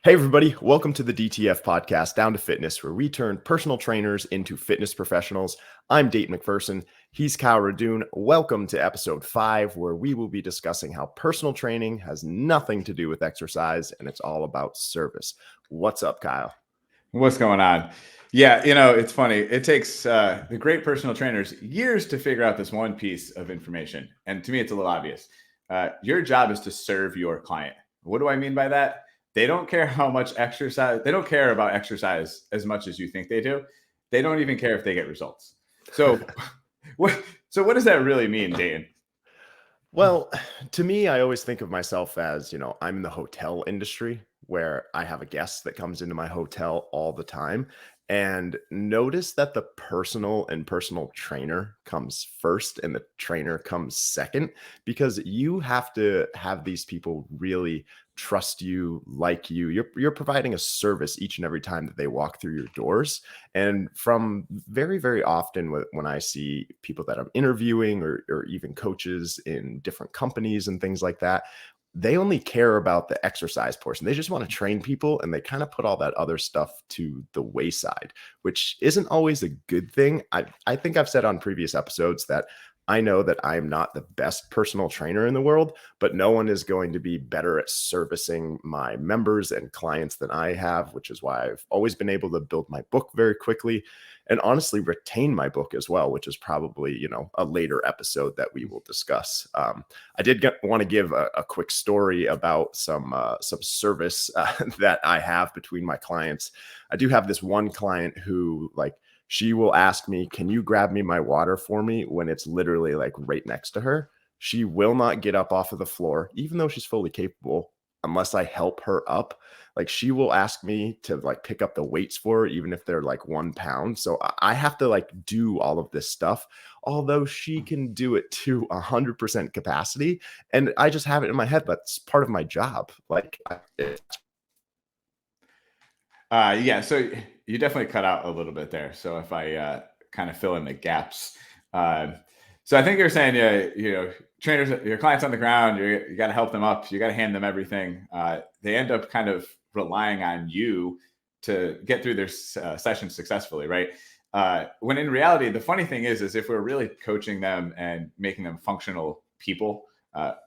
Hey, everybody. Welcome to the DTF podcast, Down to Fitness, where we turn personal trainers into fitness professionals. I'm Dayton McPherson. He's Kyle Radune. Welcome to episode 5, where we will be discussing how personal training has nothing to do with exercise and it's all about service. What's up, Kyle? What's going on? Yeah, it's funny. It takes the great personal trainers years to figure out this one piece of information. And to me, it's a little obvious. Your job is to serve your client. What do I mean by that? They don't care how much exercise, they don't care about exercise as much as you think they do. They don't even care if they get results. So, what does that really mean, Dayton? Well, to me, I always think of myself as, I'm in the hotel industry where I have a guest that comes into my hotel all the time. And notice that the personal trainer comes first and the trainer comes second, because you have to have these people really trust you, like you. You're providing a service each and every time that they walk through your doors. And from very, very often when I see people that I'm interviewing or even coaches in different companies and things like that, they only care about the exercise portion. They just want to train people and they kind of put all that other stuff to the wayside, which isn't always a good thing. I think I've said on previous episodes that I know that I'm not the best personal trainer in the world, but no one is going to be better at servicing my members and clients than I have, which is why I've always been able to build my book very quickly and honestly retain my book as well, which is probably, a later episode that we will discuss. I did want to give a quick story about some service that I have between my clients. I do have this one client who she will ask me, can you grab me my water for me when it's literally like right next to her? She will not get up off of the floor, even though she's fully capable, unless I help her up. Like she will ask me to pick up the weights for her, even if they're 1 pound. So I have to do all of this stuff, although she can do it to 100% capacity. And I just have it in my head, that's part of my job. Yeah, so you definitely cut out a little bit there. So if I kind of fill in the gaps. So I think you're saying, trainers, your clients on the ground, you got to help them up. You got to hand them everything. They end up kind of relying on you to get through their sessions successfully, right? When in reality, the funny thing is if we're really coaching them and making them functional people,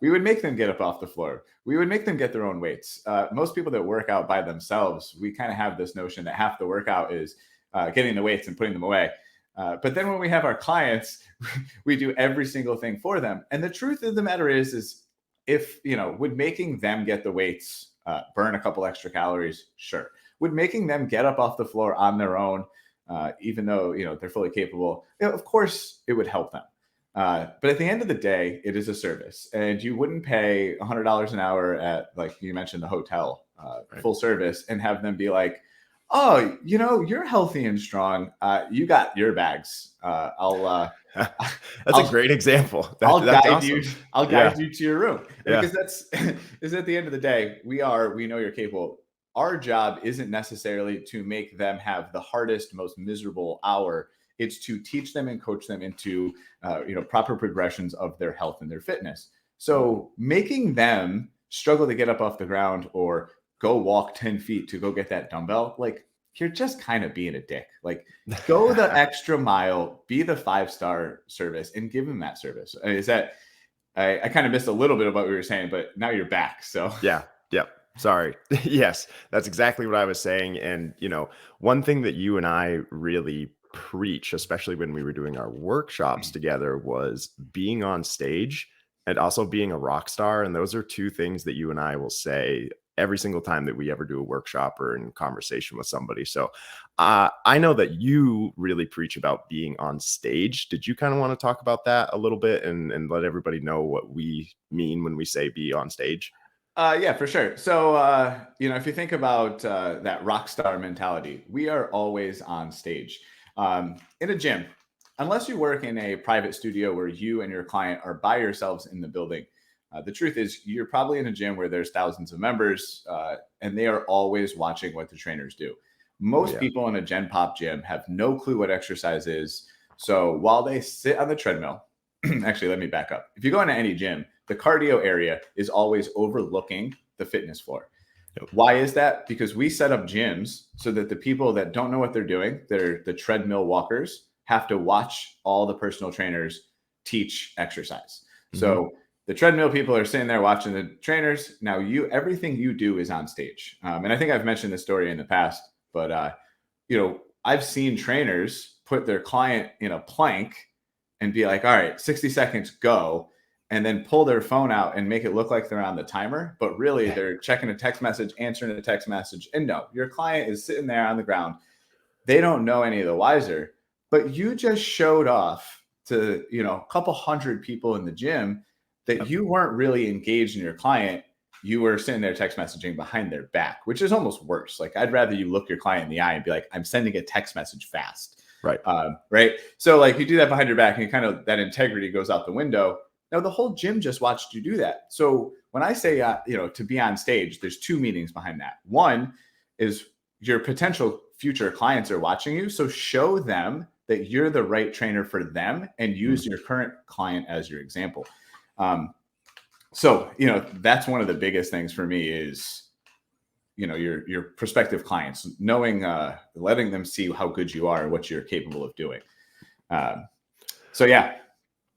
we would make them get up off the floor. We would make them get their own weights. Most people that work out by themselves, we kind of have this notion that half the workout is getting the weights and putting them away. But then when we have our clients, we do every single thing for them. And the truth of the matter is if, would making them get the weights burn a couple extra calories? Sure. Would making them get up off the floor on their own, even though, they're fully capable, of course it would help them. But at the end of the day, it is a service, and you wouldn't pay $100 an hour at, like you mentioned, the hotel, Right. full service, and have them be like, "Oh, you're healthy and strong. You got your bags. That's I'll a great example. I'll That's guide awesome. you. I'll guide you to your room." Yeah. Because that's is at the end of the day, we know you're capable. Our job isn't necessarily to make them have the hardest, most miserable hour. It's to teach them and coach them into proper progressions of their health and their fitness. So making them struggle to get up off the ground or go walk 10 feet to go get that dumbbell, you're just kind of being a dick. Go the extra mile, be the 5-star service, and give them that service. Is that I kind of missed a little bit of what we were saying, but now you're back. So Yeah. Sorry. Yes, that's exactly what I was saying. And, one thing that you and I really preach, especially when we were doing our workshops together, was being on stage and also being a rock star. And those are two things that you and I will say every single time that we ever do a workshop or in conversation with somebody. So I know that you really preach about being on stage. Did you kind of want to talk about that a little bit and let everybody know what we mean when we say be on stage? Yeah, for sure. So, if you think about that rock star mentality, we are always on stage in a gym. Unless you work in a private studio where you and your client are by yourselves in the building, the truth is you're probably in a gym where there's thousands of members and they are always watching what the trainers do. Most people in a Gen Pop gym have no clue what exercise is. So while they sit on the treadmill, actually, let me back up. If you go into any gym, the cardio area is always overlooking the fitness floor. Yep. Why is that? Because we set up gyms so that the people that don't know what they're doing, they're the treadmill walkers, have to watch all the personal trainers teach exercise. Hmm. So the treadmill people are sitting there watching the trainers. Now everything you do is on stage. And I think I've mentioned this story in the past, but I've seen trainers put their client in a plank and be like, all right, 60 seconds, go, and then pull their phone out and make it look like they're on the timer. But really, they're checking a text message, answering a text message. And no, your client is sitting there on the ground. They don't know any of the wiser, but you just showed off to, a couple hundred people in the gym that Yep. you weren't really engaged in your client. You were sitting there text messaging behind their back, which is almost worse. Like, I'd rather you look your client in the eye and be like, I'm sending a text message fast. Right. Right. So like, you do that behind your back and kind of that integrity goes out the window. Now the whole gym just watched you do that. So when I say, to be on stage, there's two meanings behind that. One is your potential future clients are watching you. So show them that you're the right trainer for them and use your current client as your example. So, that's one of the biggest things for me is, your prospective clients, knowing, letting them see how good you are and what you're capable of doing. So, yeah.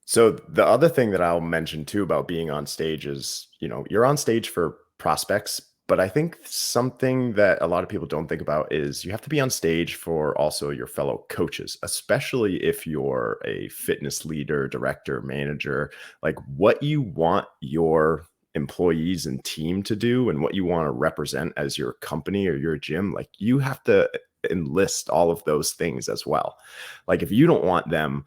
So the other thing that I'll mention too about being on stage is, you're on stage for prospects, but I think something that a lot of people don't think about is you have to be on stage for also your fellow coaches, especially if you're a fitness leader, director, manager, like what you want your employees and team to do and what you want to represent as your company or your gym, like you have to enlist all of those things as well. Like if you don't want them,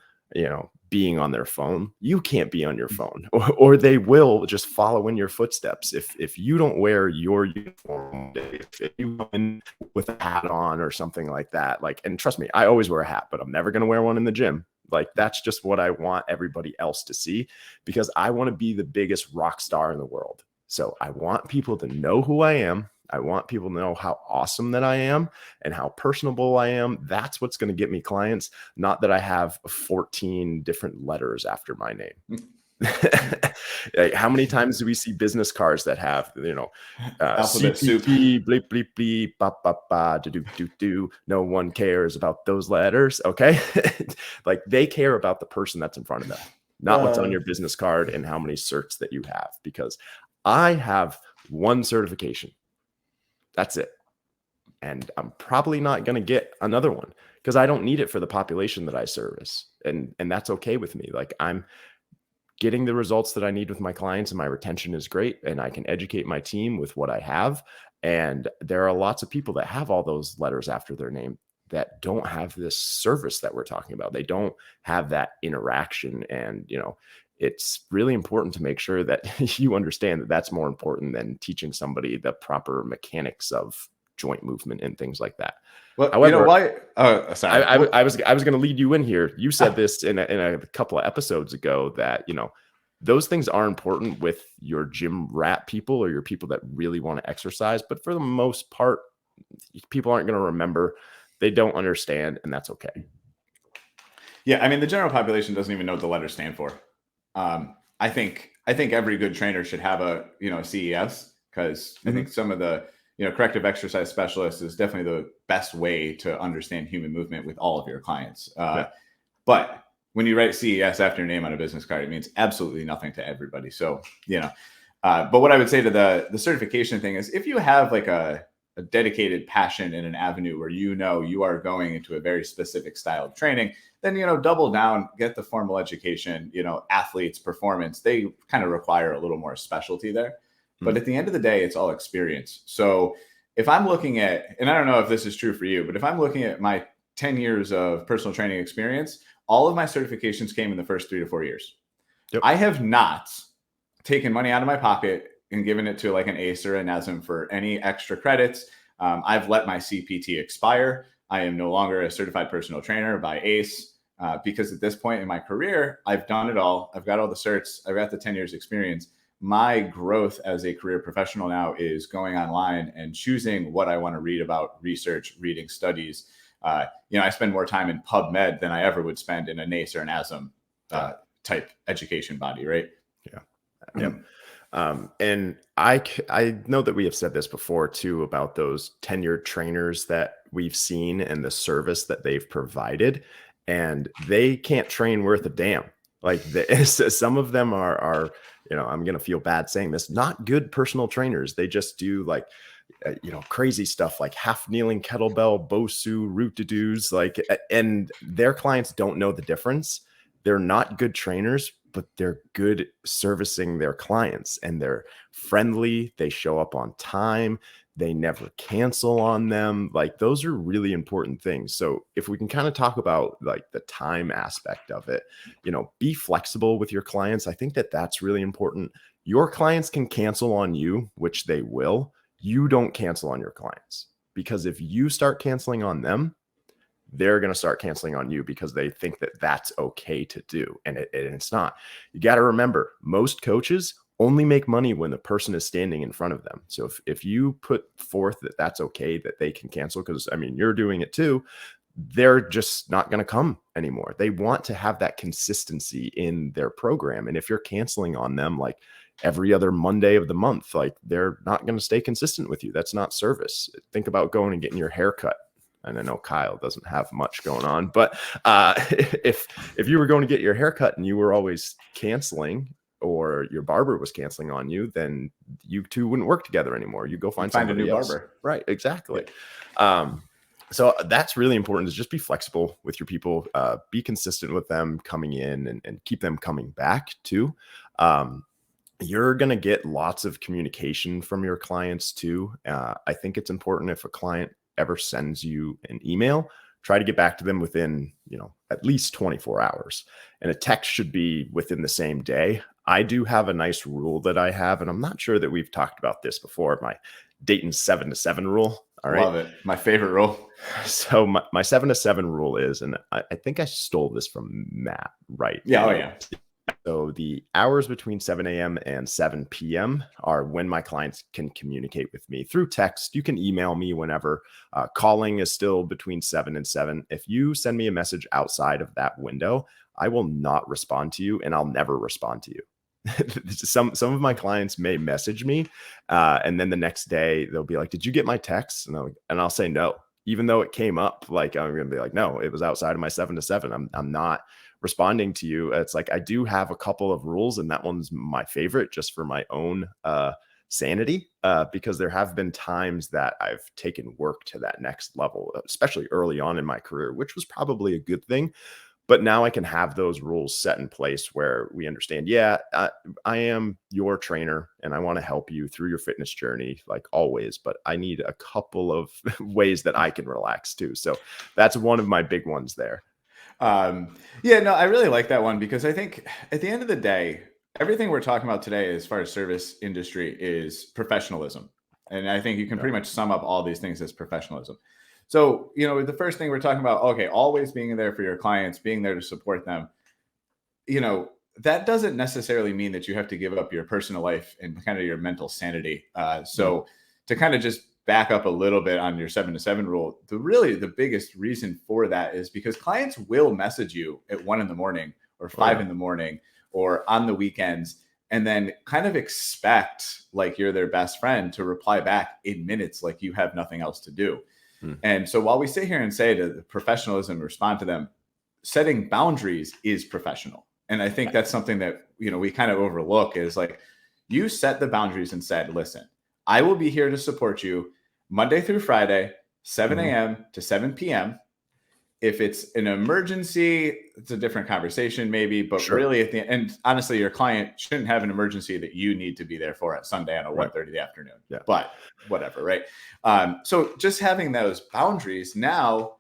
being on their phone, you can't be on your phone, or they will just follow in your footsteps. If you don't wear your uniform, if you come in with a hat on or something like that, like, and trust me, I always wear a hat, but I'm never going to wear one in the gym. Like, that's just what I want everybody else to see, because I want to be the biggest rock star in the world. So I want people to know who I am. I want people to know how awesome that I am and how personable I am. That's what's going to get me clients, not that I have 14 different letters after my name. Like, how many times do we see business cards that have, Alphabet soup. CPT, bleep, bleep, bleep, ba, ba, ba, do, do, do, do. No one cares about those letters. Okay. Like, they care about the person that's in front of them, not what's on your business card and how many certs that you have, because I have one certification. That's it. And I'm probably not going to get another one because I don't need it for the population that I service. And that's okay with me. Like, I'm getting the results that I need with my clients and my retention is great. And I can educate my team with what I have. And there are lots of people that have all those letters after their name that don't have this service that we're talking about. They don't have that interaction. And, it's really important to make sure that you understand that that's more important than teaching somebody the proper mechanics of joint movement and things like that. Well, However, why? Oh, sorry. I was going to lead you in here. You said this in a couple of episodes ago that, those things are important with your gym rat people or your people that really want to exercise. But for the most part, people aren't going to remember. They don't understand, and that's okay. Yeah. I mean, the general population doesn't even know what the letters stand for. I think every good trainer should have a CES, because I think some of the corrective exercise specialists is definitely the best way to understand human movement with all of your clients. But when you write CES after your name on a business card, it means absolutely nothing to everybody. So but what I would say to the certification thing is, if you have like a dedicated passion in an avenue where you are going into a very specific style of training, then double down, get the formal education. Athletes, performance, they kind of require a little more specialty there. But at the end of the day, it's all experience. So if I'm looking at, and I don't know if this is true for you, but if I'm looking at my 10 years of personal training experience, all of my certifications came in the first 3 to 4 years. Yep. I have not taken money out of my pocket and given it to like an ACE or a NASM for any extra credits. I've let my CPT expire. I am no longer a certified personal trainer by ACE because at this point in my career, I've done it all. I've got all the certs. I've got the 10 years experience. My growth as a career professional now is going online and choosing what I want to read about, research, reading studies. I spend more time in PubMed than I ever would spend in a NACE or an ASM type education body, right? Yeah. Yep. And I know that we have said this before too about those tenured trainers that we've seen and the service that they've provided, and they can't train worth a damn. Like some of them are, I'm gonna feel bad saying this, not good personal trainers. They just do like crazy stuff like half kneeling kettlebell, Bosu, root to do's, and their clients don't know the difference. They're not good trainers, but they're good servicing their clients, and they're friendly. They show up on time. They never cancel on them. Like those are really important things. So if we can kind of talk about like the time aspect of it, be flexible with your clients. I think that that's really important. Your clients can cancel on you, which they will. You don't cancel on your clients, because if you start canceling on them, they're going to start canceling on you because they think that that's okay to do. And it's not. You got to remember, most coaches only make money when the person is standing in front of them. So if you put forth that that's okay, that they can cancel, because I mean, you're doing it too, they're just not going to come anymore. They want to have that consistency in their program. And if you're canceling on them like every other Monday of the month, like they're not going to stay consistent with you. That's not service. Think about going and getting your hair cut. And I know Kyle doesn't have much going on, but if you were going to get your hair cut and you were always canceling, or your barber was canceling on you, then you two wouldn't work together anymore. You go find Find a somebody new else. barber. Right. Exactly. Yeah. So that's really important, is just be flexible with your people, be consistent with them coming in, and keep them coming back too. You're going to get lots of communication from your clients too. I think it's important, if a client ever sends you an email, try to get back to them within, at least 24 hours. And a text should be within the same day. I do have a nice rule that I have, and I'm not sure that we've talked about this before, my Dayton 7 to 7 rule. All right. Love it. My favorite rule. So my 7 to 7 rule is, and I think I stole this from Matt, right? Yeah. Oh yeah. So the hours between 7 a.m. and 7 p.m. are when my clients can communicate with me through text. You can email me whenever. Calling is still between 7 and 7. If you send me a message outside of that window, I will not respond to you, and I'll never respond to you. Some of my clients may message me, and then the next day they'll be like, "Did you get my text?" And I'll say no, even though it came up. Like I'm gonna be like, "No, it was outside of my 7 to 7. I'm not responding to you." It's like I do have a couple of rules, and that one's my favorite, just for my own sanity, because there have been times that I've taken work to that next level, especially early on in my career, which was probably a good thing. But now I can have those rules set in place where we understand, yeah, I am your trainer and I want to help you through your fitness journey, like always, but I need a couple of ways that I can relax too. So that's one of my big ones there. Yeah, no, I really like that one, because I think at the end of the day, everything we're talking about today as far as service industry is professionalism. And I think you can pretty much sum up all these things as professionalism. So, the first thing we're talking about, okay, always being there for your clients, being there to support them, that doesn't necessarily mean that you have to give up your personal life and kind of your mental sanity. So to kind of just back up a little bit on your 7 to 7 rule, the biggest reason for that is because clients will message you at 1 a.m. or 5 a.m. or on the weekends, and then kind of expect like you're their best friend to reply back in minutes, like you have nothing else to do. And so while we sit here and say to the professionalism, respond to them, setting boundaries is professional. And I think that's something that, we kind of overlook, is like, you set the boundaries and said, listen, I will be here to support you Monday through Friday, 7 a.m. to 7 p.m. If it's an emergency, it's a different conversation maybe, but really at the end, and honestly, your client shouldn't have an emergency that you need to be there for at Sunday on a 1:30 in the afternoon, but whatever. Right. So just having those boundaries, now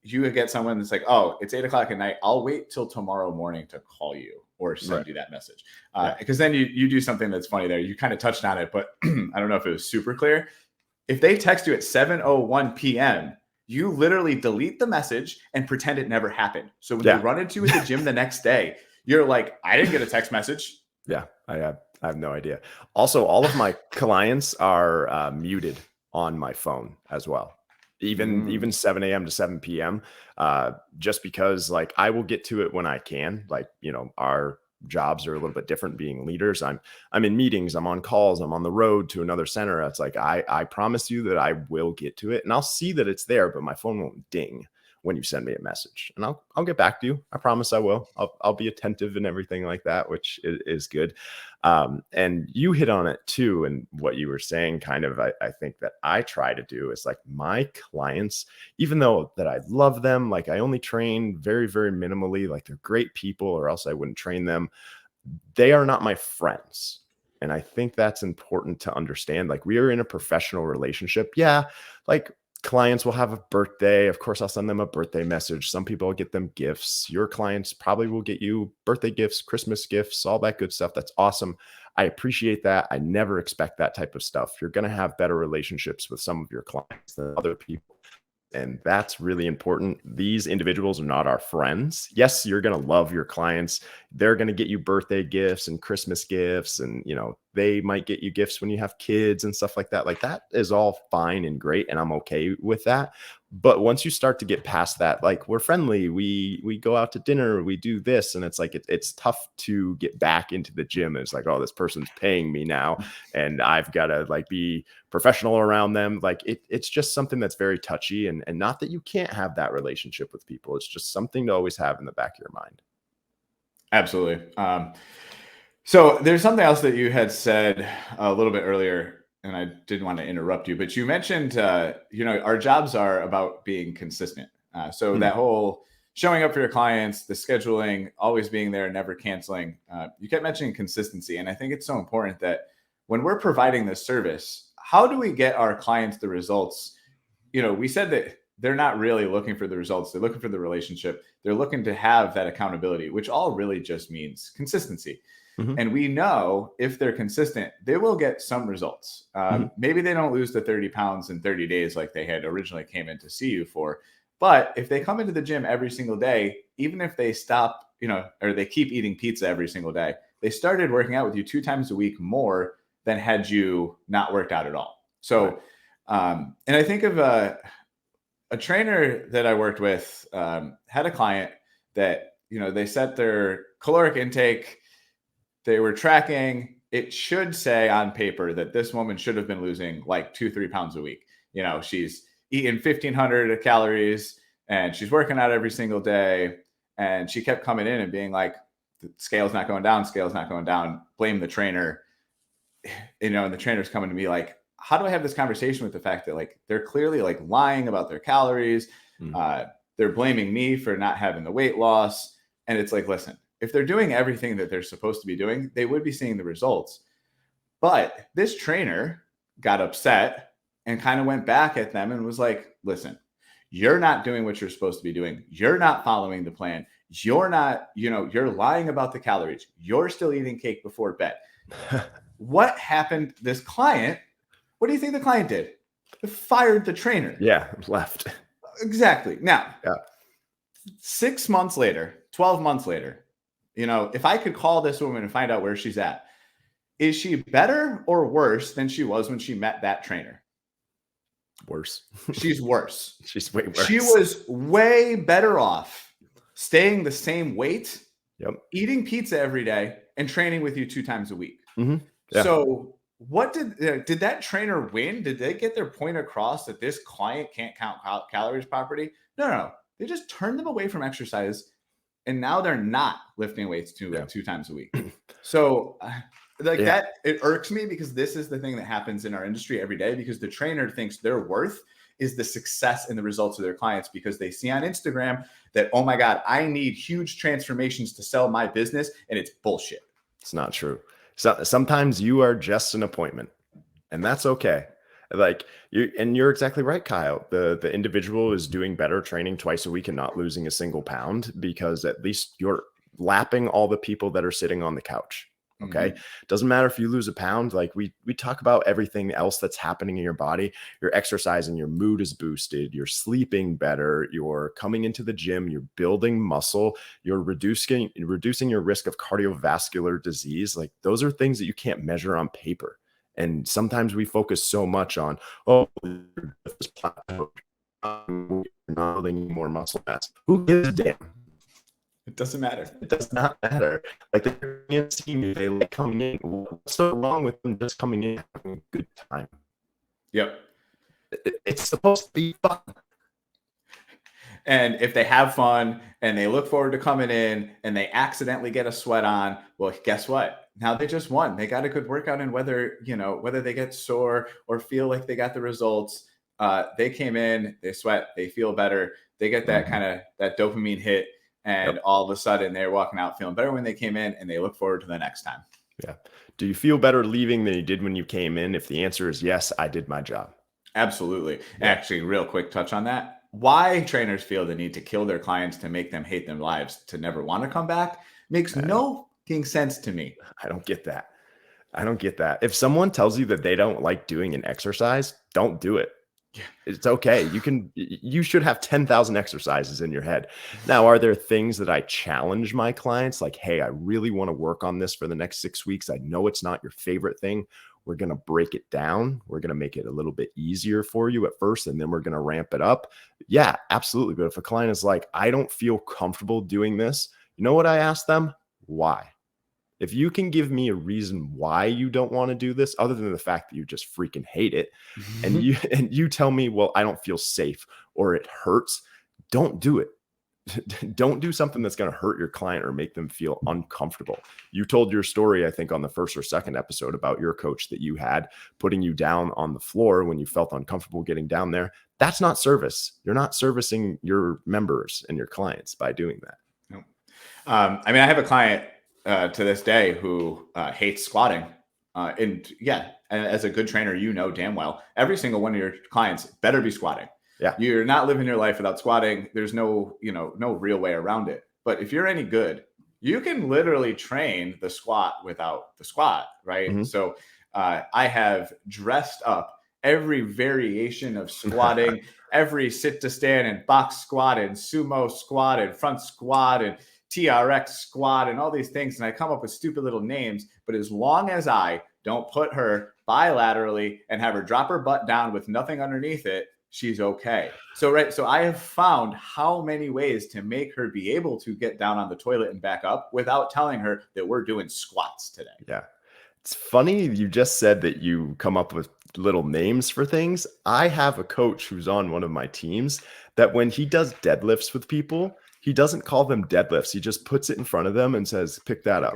you get someone that's like, oh, it's 8 o'clock at night. I'll wait till tomorrow morning to call you or send you that message. Because then you do something that's funny there. You kind of touched on it, but I don't know if it was super clear. If they text you at 7:01 p.m., you literally delete the message and pretend it never happened. So when they run into you at the gym the next day, you're like, I didn't get a text message. Yeah, I have no idea. Also, all of my clients are muted on my phone as well. Even 7 a.m. to 7 p.m. Just because like I will get to it when I can. Like, our jobs are a little bit different being leaders. I'm in meetings, I'm on calls, I'm on the road to another center. It's like I promise you that I will get to it and I'll see that it's there, but my phone won't ding when you send me a message, and I'll get back to you. I promise I will. I'll be attentive and everything like that, which is good. And you hit on it too. And what you were saying, kind of, I think that I try to do is like my clients, even though that I love them, like I only train very, very minimally, like they're great people or else I wouldn't train them. They are not my friends. And I think that's important to understand. Like we are in a professional relationship. Yeah. Like clients will have a birthday. Of course, I'll send them a birthday message. Some people will get them gifts. Your clients probably will get you birthday gifts, Christmas gifts, all that good stuff. That's awesome. I appreciate that. I never expect that type of stuff. You're going to have better relationships with some of your clients than other people. And that's really important. These individuals are not our friends. Yes, you're going to love your clients. They're going to get you birthday gifts and Christmas gifts. And, they might get you gifts when you have kids and stuff like that. Like that is all fine and great. And I'm okay with that. But once you start to get past that, like we're friendly, we go out to dinner, we do this. And it's like, it's tough to get back into the gym. It's like, oh, this person's paying me now. And I've got to like be professional around them. Like it's just something that's very touchy, and not that you can't have that relationship with people. It's just something to always have in the back of your mind. Absolutely. So there's something else that you had said a little bit earlier, and I didn't want to interrupt you, but you mentioned, our jobs are about being consistent. So that whole showing up for your clients, the scheduling, always being there, never canceling. You kept mentioning consistency. And I think it's so important that when we're providing this service, how do we get our clients the results? We said that they're not really looking for the results. They're looking for the relationship. They're looking to have that accountability, which all really just means consistency. Mm-hmm. And we know if they're consistent, they will get some results. Maybe they don't lose the 30 pounds in 30 days like they had originally came in to see you for. But if they come into the gym every single day, even if they stop, or they keep eating pizza every single day, they started working out with you 2 times a week more than had you not worked out at all. So, and I think of a trainer that I worked with had a client that, they set their caloric intake. They were tracking. It should say on paper that this woman should have been losing like 2-3 pounds a week. She's eating 1,500 calories and she's working out every single day. And she kept coming in and being like, the scale's not going down, scale's not going down. Blame the trainer. And the trainer's coming to me like, how do I have this conversation with the fact that like they're clearly like lying about their calories? They're blaming me for not having the weight loss. And it's like, listen, if they're doing everything that they're supposed to be doing, they would be seeing the results. But this trainer got upset and kind of went back at them and was like, listen, you're not doing what you're supposed to be doing. You're not following the plan. You're not, you're lying about the calories. You're still eating cake before bed. What happened? This client, what do you think the client did? They fired the trainer. Yeah, left. Exactly. Now, 6 months later, 12 months later, if I could call this woman and find out where she's at, is she better or worse than she was when she met that trainer? Worse. She's worse. She's way worse. She was way better off staying the same weight, eating pizza every day, and training with you 2 times a week. Mm-hmm. Yeah. So what did that trainer win? Did they get their point across that this client can't count calories properly? No. They just turned them away from exercise. And now they're not lifting weights 2 times a week. So that, it irks me because this is the thing that happens in our industry every day, because the trainer thinks their worth is the success and the results of their clients, because they see on Instagram that, oh my God, I need huge transformations to sell my business. And it's bullshit. It's not true. So sometimes you are just an appointment, and that's okay. Like you're exactly right, Kyle. The individual is doing better training twice a week and not losing a single pound, because at least you're lapping all the people that are sitting on the couch. Okay. Doesn't matter if you lose a pound. Like we talk about everything else that's happening in your body. You're exercising, your mood is boosted, you're sleeping better, you're coming into the gym, you're building muscle, you're reducing your risk of cardiovascular disease. Like those are things that you can't measure on paper. And sometimes we focus so much on, this plateau, you're not building more muscle mass. Who gives a damn? It doesn't matter. It does not matter. Like in, seeing you, they like coming in. What's so wrong with them just coming in having a good time? Yep. It's supposed to be fun. And if they have fun and they look forward to coming in and they accidentally get a sweat on, well, guess what? Now they just won. They got a good workout, and whether they get sore or feel like they got the results, they came in, they sweat, they feel better, they get that kind of that dopamine hit, and Yep. all of a sudden they're walking out feeling better when they came in, and they look forward to the next time. Yeah. Do you feel better leaving than you did when you came in? If the answer is yes, I did my job. Absolutely. Yeah. Actually, real quick touch on that. Why trainers feel the need to kill their clients to make them hate their lives to never want to come back makes I don't no fucking sense to me. I don't get that. I don't get that. If someone tells you that they don't like doing an exercise, don't do it. Yeah. It's okay. You should have 10,000 exercises in your head. Now, are there things that I challenge my clients like, hey, I really want to work on this for the next 6 weeks. I know it's not your favorite thing. We're going to break it down. We're going to make it a little bit easier for you at first, and then we're going to ramp it up. Yeah, absolutely. But if a client is like, I don't feel comfortable doing this, you know what I ask them? Why? If you can give me a reason why you don't want to do this, other than the fact that you just freaking hate it, and you tell me, well, I don't feel safe or it hurts, don't do it. Don't do something that's going to hurt your client or make them feel uncomfortable. You told your story, I think, on the first or second episode about your coach that you had putting you down on the floor when you felt uncomfortable getting down there. That's not service. You're not servicing your members and your clients by doing that. Nope. I mean, I have a client to this day who hates squatting. And yeah, as a good trainer, you know damn well every single one of your clients better be squatting. Yeah. You're not living your life without squatting. There's no real way around it. But if you're any good, you can literally train the squat without the squat, right? Mm-hmm. So I have dressed up every variation of squatting, every sit to stand and box squat and sumo squat and front squat and TRX squat and all these things. And I come up with stupid little names. But as long as I don't put her bilaterally and have her drop her butt down with nothing underneath it, she's okay. So I have found how many ways to make her be able to get down on the toilet and back up without telling her that we're doing squats today. Yeah. It's funny you just said that you come up with little names for things. I have a coach who's on one of my teams that when he does deadlifts with people, he doesn't call them deadlifts. He just puts it in front of them and says, pick that up.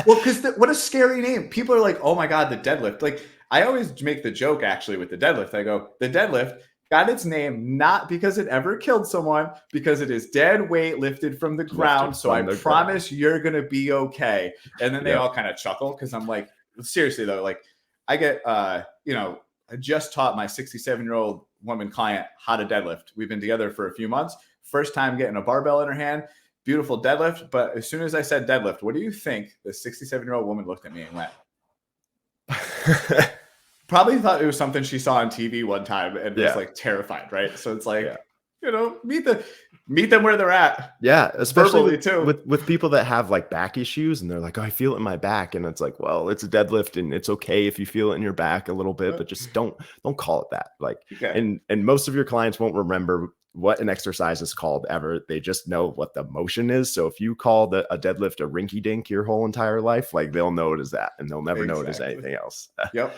Well, because what a scary name. People are like, oh my God, the deadlift. Like, I always make the joke actually with the deadlift. I go, the deadlift got its name not because it ever killed someone, because it is dead weight lifted from the ground. So I promise you're going to be okay. And then they all kind of chuckle because I'm like, seriously though, like I get, I just taught my 67-year-old woman client how to deadlift. We've been together for a few months. First time getting a barbell in her hand. Beautiful deadlift. But as soon as I said deadlift, what do you think the 67-year-old woman looked at me and went? Probably thought it was something she saw on TV one time and was like terrified, right? So it's like, meet them where they're at. Yeah, especially too. With people that have like back issues and they're like, oh, I feel it in my back. And it's like, well, it's a deadlift and it's okay if you feel it in your back a little bit, but just don't call it that. Like, and most of your clients won't remember what an exercise is called ever. They just know what the motion is. So if you call a deadlift a rinky dink your whole entire life, like they'll know it as that and they'll never know it as anything else. Yep.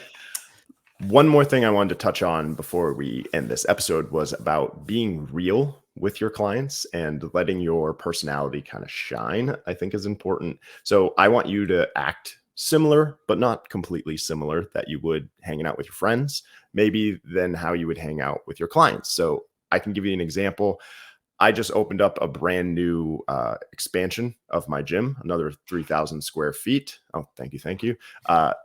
One more thing I wanted to touch on before we end this episode was about being real with your clients and letting your personality kind of shine, I think is important. So I want you to act similar, but not completely similar that you would hanging out with your friends, maybe than how you would hang out with your clients. So I can give you an example. I just opened up a brand new expansion of my gym, another 3,000 square feet. Oh, thank you. Thank you.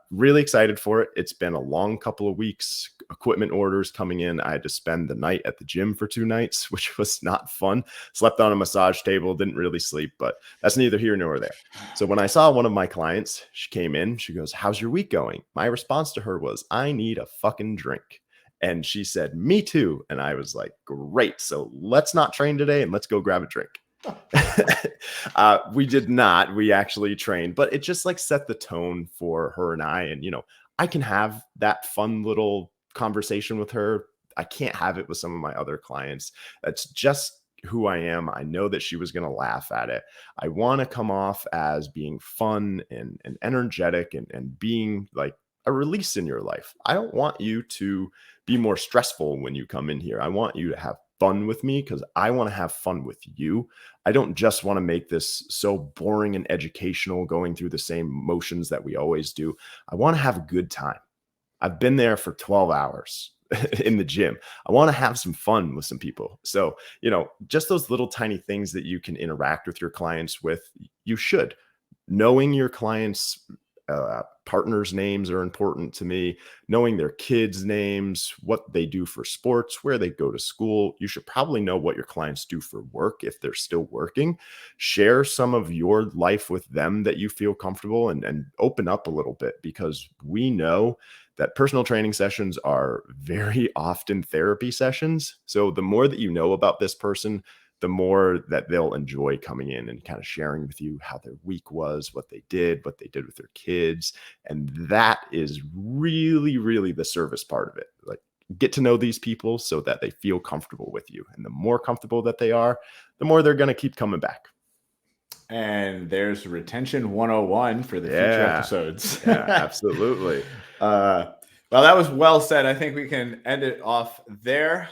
Really excited for it. It's been a long couple of weeks, equipment orders coming in. I had to spend the night at the gym for 2 nights, which was not fun. Slept on a massage table, didn't really sleep, but that's neither here nor there. So when I saw one of my clients, she came in, she goes, how's your week going? My response to her was, I need a fucking drink. And she said, me too. And I was like, great. So let's not train today and let's go grab a drink. We did not. We actually trained, but it just like set the tone for her and I. And, I can have that fun little conversation with her. I can't have it with some of my other clients. It's just who I am. I know that she was going to laugh at it. I want to come off as being fun and energetic and being like a release in your life. I don't want you to be more stressful when you come in here. I want you to have fun with me because I want to have fun with you. I don't just want to make this so boring and educational, going through the same motions that we always do. I want to have a good time. I've been there for 12 hours in the gym. I want to have some fun with some people. So, just those little tiny things that you can interact with your clients with, you should. Knowing your clients' partners' names are important to me. Knowing their kids' names, what they do for sports, where they go to school. You should probably know what your clients do for work if they're still working. Share some of your life with them that you feel comfortable, and open up a little bit, because we know that personal training sessions are very often therapy sessions. So the more that you know about this person, the more that they'll enjoy coming in and kind of sharing with you how their week was, what they did with their kids. And that is really, really the service part of it. Like, get to know these people so that they feel comfortable with you. And the more comfortable that they are, the more they're going to keep coming back. And there's retention 101 for the future Yeah. episodes. Yeah, absolutely. Well, that was well said. I think we can end it off there.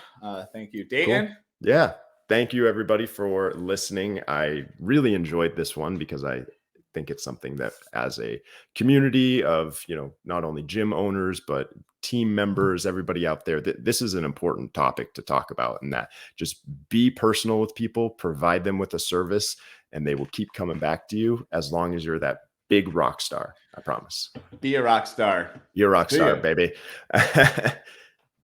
Thank you, Cool. Dayton. Yeah. Thank you, everybody, for listening. I really enjoyed this one because I think it's something that, as a community of, not only gym owners, but team members, everybody out there, that this is an important topic to talk about. And that, just be personal with people, provide them with a service, and they will keep coming back to you as long as you're that big rock star. I promise. Be a rock star. You're a rock See star, ya. baby.